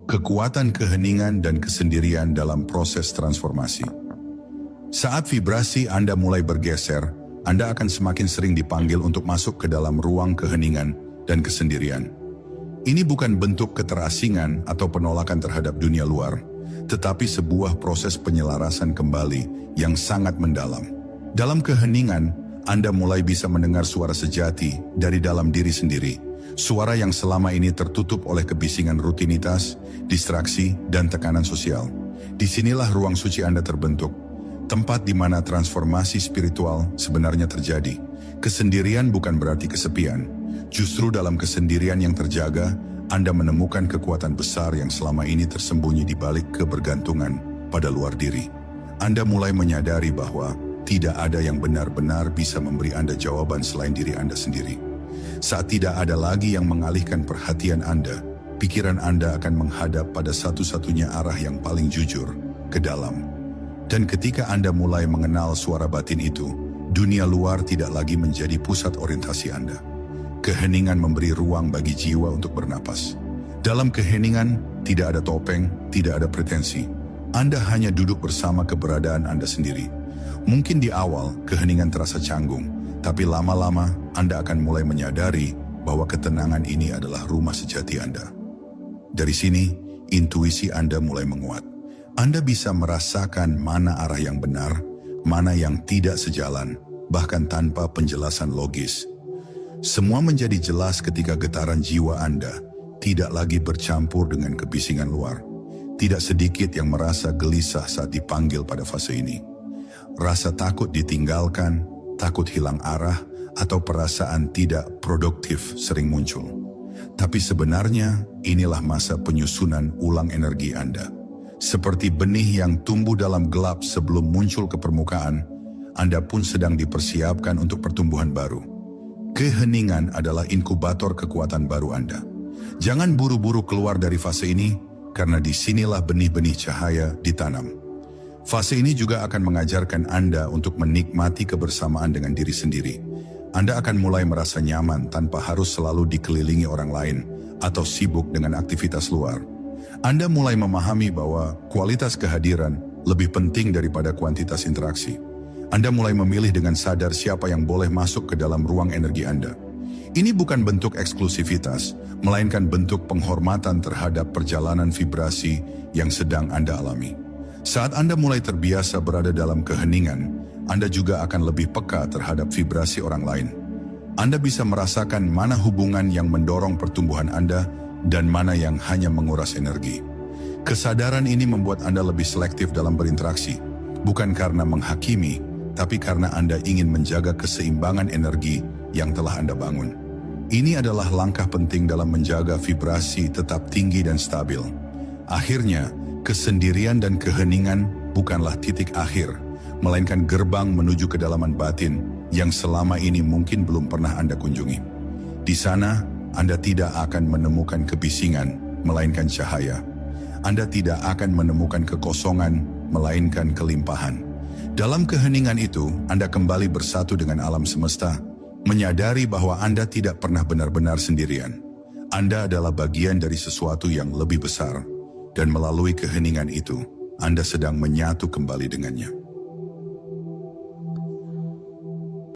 kekuatan keheningan dan kesendirian dalam proses transformasi. Saat vibrasi Anda mulai bergeser, Anda akan semakin sering dipanggil untuk masuk ke dalam ruang keheningan dan kesendirian. Ini bukan bentuk keterasingan atau penolakan terhadap dunia luar, tetapi sebuah proses penyelarasan kembali yang sangat mendalam. Dalam keheningan, Anda mulai bisa mendengar suara sejati dari dalam diri sendiri, suara yang selama ini tertutup oleh kebisingan rutinitas, distraksi, dan tekanan sosial. Disinilah ruang suci Anda terbentuk, tempat di mana transformasi spiritual sebenarnya terjadi. Kesendirian bukan berarti kesepian. Justru dalam kesendirian yang terjaga, Anda menemukan kekuatan besar yang selama ini tersembunyi di balik kebergantungan pada luar diri. Anda mulai menyadari bahwa tidak ada yang benar-benar bisa memberi Anda jawaban selain diri Anda sendiri. Saat tidak ada lagi yang mengalihkan perhatian Anda, pikiran Anda akan menghadap pada satu-satunya arah yang paling jujur, ke dalam. Dan ketika Anda mulai mengenal suara batin itu, dunia luar tidak lagi menjadi pusat orientasi Anda. Keheningan memberi ruang bagi jiwa untuk bernapas. Dalam keheningan, tidak ada topeng, tidak ada pretensi. Anda hanya duduk bersama keberadaan Anda sendiri. Mungkin di awal, keheningan terasa canggung, tapi lama-lama Anda akan mulai menyadari bahwa ketenangan ini adalah rumah sejati Anda. Dari sini, intuisi Anda mulai menguat. Anda bisa merasakan mana arah yang benar, mana yang tidak sejalan, bahkan tanpa penjelasan logis. Semua menjadi jelas ketika getaran jiwa Anda tidak lagi bercampur dengan kebisingan luar. Tidak sedikit yang merasa gelisah saat dipanggil pada fase ini. Rasa takut ditinggalkan, takut hilang arah, atau perasaan tidak produktif sering muncul. Tapi sebenarnya inilah masa penyusunan ulang energi Anda. Seperti benih yang tumbuh dalam gelap sebelum muncul ke permukaan, Anda pun sedang dipersiapkan untuk pertumbuhan baru. Keheningan adalah inkubator kekuatan baru Anda. Jangan buru-buru keluar dari fase ini, karena disinilah benih-benih cahaya ditanam. Fase ini juga akan mengajarkan Anda untuk menikmati kebersamaan dengan diri sendiri. Anda akan mulai merasa nyaman tanpa harus selalu dikelilingi orang lain atau sibuk dengan aktivitas luar. Anda mulai memahami bahwa kualitas kehadiran lebih penting daripada kuantitas interaksi. Anda mulai memilih dengan sadar siapa yang boleh masuk ke dalam ruang energi Anda. Ini bukan bentuk eksklusivitas, melainkan bentuk penghormatan terhadap perjalanan vibrasi yang sedang Anda alami. Saat Anda mulai terbiasa berada dalam keheningan, Anda juga akan lebih peka terhadap vibrasi orang lain. Anda bisa merasakan mana hubungan yang mendorong pertumbuhan Anda dan mana yang hanya menguras energi. Kesadaran ini membuat Anda lebih selektif dalam berinteraksi, bukan karena menghakimi, tapi karena Anda ingin menjaga keseimbangan energi yang telah Anda bangun. Ini adalah langkah penting dalam menjaga vibrasi tetap tinggi dan stabil. Akhirnya, kesendirian dan keheningan bukanlah titik akhir, melainkan gerbang menuju kedalaman batin yang selama ini mungkin belum pernah Anda kunjungi. Di sana, Anda tidak akan menemukan kebisingan, melainkan cahaya. Anda tidak akan menemukan kekosongan, melainkan kelimpahan. Dalam keheningan itu, Anda kembali bersatu dengan alam semesta, menyadari bahwa Anda tidak pernah benar-benar sendirian. Anda adalah bagian dari sesuatu yang lebih besar. Dan melalui keheningan itu, Anda sedang menyatu kembali dengannya.